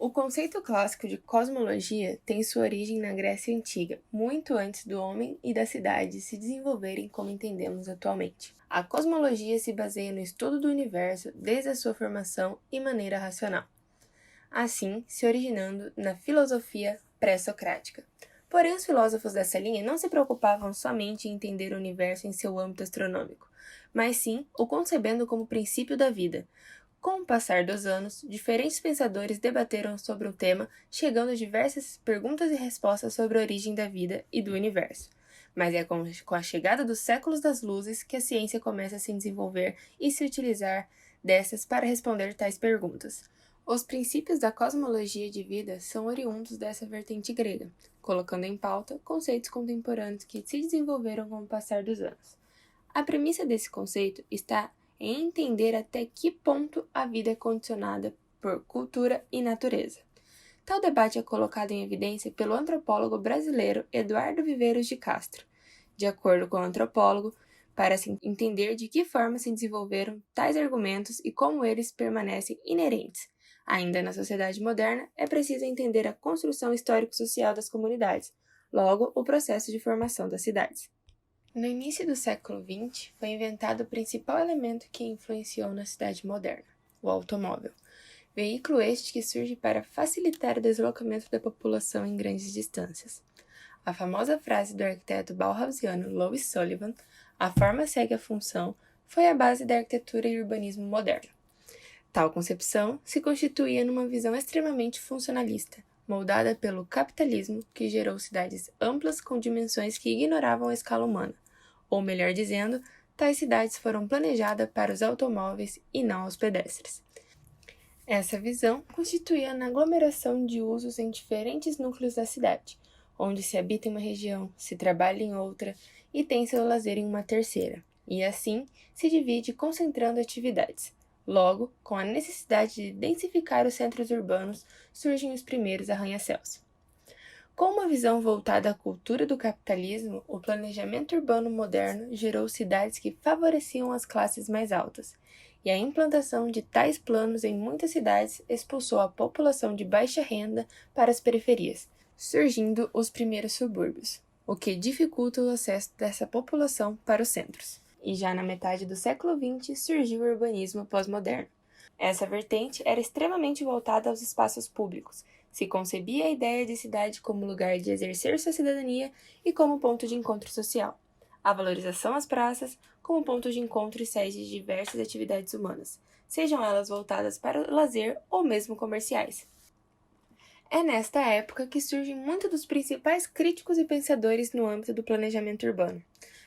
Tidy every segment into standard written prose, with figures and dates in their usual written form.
O conceito clássico de cosmologia tem sua origem na Grécia Antiga, muito antes do homem e da cidade se desenvolverem como entendemos atualmente. A cosmologia se baseia no estudo do universo desde a sua formação e maneira racional, assim se originando na filosofia pré-socrática. Porém, os filósofos dessa linha não se preocupavam somente em entender o universo em seu âmbito astronômico, mas sim o concebendo como princípio da vida. Com o passar dos anos, diferentes pensadores debateram sobre o tema, chegando a diversas perguntas e respostas sobre a origem da vida e do universo. Mas é com a chegada dos séculos das luzes que a ciência começa a se desenvolver e se utilizar dessas para responder tais perguntas. Os princípios da cosmologia de vida são oriundos dessa vertente grega, colocando em pauta conceitos contemporâneos que se desenvolveram com o passar dos anos. A premissa desse conceito está em entender até que ponto a vida é condicionada por cultura e natureza. Tal debate é colocado em evidência pelo antropólogo brasileiro Eduardo Viveiros de Castro. De acordo com o antropólogo, para se entender de que forma se desenvolveram tais argumentos e como eles permanecem inerentes. Ainda na sociedade moderna, é preciso entender a construção histórico-social das comunidades, logo, o processo de formação das cidades. No início do século XX, foi inventado o principal elemento que influenciou na cidade moderna, o automóvel. Veículo este que surge para facilitar o deslocamento da população em grandes distâncias. A famosa frase do arquiteto bauhausiano Louis Sullivan, "a forma segue a função", foi a base da arquitetura e urbanismo moderno. Tal concepção se constituía numa visão extremamente funcionalista, moldada pelo capitalismo que gerou cidades amplas com dimensões que ignoravam a escala humana, ou melhor dizendo, tais cidades foram planejadas para os automóveis e não aos pedestres. Essa visão constituía a aglomeração de usos em diferentes núcleos da cidade, onde se habita em uma região, se trabalha em outra e tem seu lazer em uma terceira, e assim se divide concentrando atividades. Logo, com a necessidade de densificar os centros urbanos, surgem os primeiros arranha-céus. Com uma visão voltada à cultura do capitalismo, o planejamento urbano moderno gerou cidades que favoreciam as classes mais altas, e a implantação de tais planos em muitas cidades expulsou a população de baixa renda para as periferias, surgindo os primeiros subúrbios, o que dificulta o acesso dessa população para os centros. E já na metade do século XX surgiu o urbanismo pós-moderno. Essa vertente era extremamente voltada aos espaços públicos. Se concebia a ideia de cidade como lugar de exercer sua cidadania e como ponto de encontro social. A valorização às praças como ponto de encontro e sede de diversas atividades humanas, sejam elas voltadas para o lazer ou mesmo comerciais. É nesta época que surgem muitos dos principais críticos e pensadores no âmbito do planejamento urbano.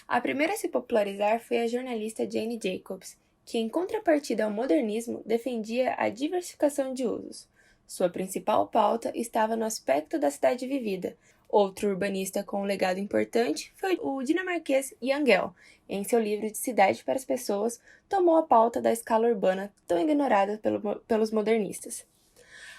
A primeira a se popularizar foi a jornalista Jane Jacobs, que, em contrapartida ao modernismo, defendia a diversificação de usos. Sua principal pauta estava no aspecto da cidade vivida. Outro urbanista com um legado importante foi o dinamarquês Jan Gehl. Em seu livro de Cidade para as Pessoas, tomou a pauta da escala urbana tão ignorada pelos modernistas.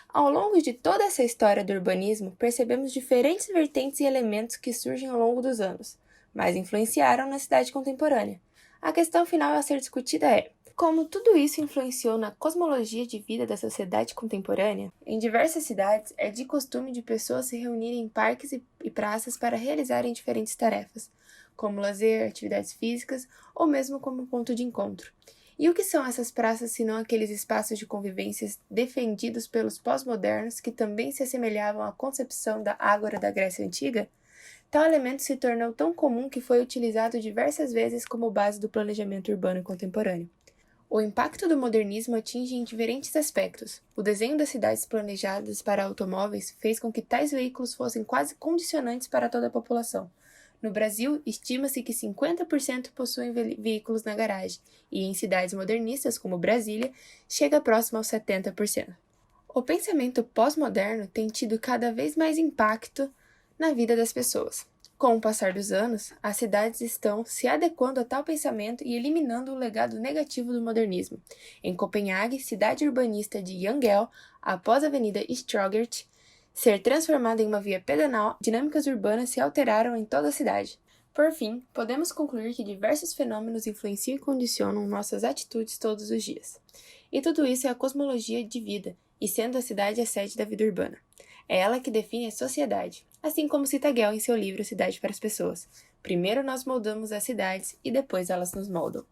Ao longo de toda essa história do urbanismo, percebemos diferentes vertentes e elementos que surgem ao longo dos anos, mas influenciaram na cidade contemporânea. A questão final a ser discutida é: como tudo isso influenciou na cosmologia de vida da sociedade contemporânea? Em diversas cidades, é de costume de pessoas se reunirem em parques e praças para realizarem diferentes tarefas, como lazer, atividades físicas ou mesmo como ponto de encontro. E o que são essas praças senão aqueles espaços de convivências defendidos pelos pós-modernos que também se assemelhavam à concepção da ágora da Grécia Antiga? Tal elemento se tornou tão comum que foi utilizado diversas vezes como base do planejamento urbano contemporâneo. O impacto do modernismo atinge em diferentes aspectos. O desenho das cidades planejadas para automóveis fez com que tais veículos fossem quase condicionantes para toda a população. No Brasil, estima-se que 50% possuem veículos na garagem, e em cidades modernistas, como Brasília, chega próximo aos 70%. O pensamento pós-moderno tem tido cada vez mais impacto na vida das pessoas. Com o passar dos anos, as cidades estão se adequando a tal pensamento e eliminando o legado negativo do modernismo. Em Copenhague, cidade urbanista de Jan Gehl, após a Avenida Strøget ser transformada em uma via pedonal, dinâmicas urbanas se alteraram em toda a cidade. Por fim, podemos concluir que diversos fenômenos influenciam e condicionam nossas atitudes todos os dias. E tudo isso é a cosmologia de vida, e sendo a cidade a sede da vida urbana. É ela que define a sociedade, assim como cita Gell em seu livro Cidade para as Pessoas. Primeiro nós moldamos as cidades e depois elas nos moldam.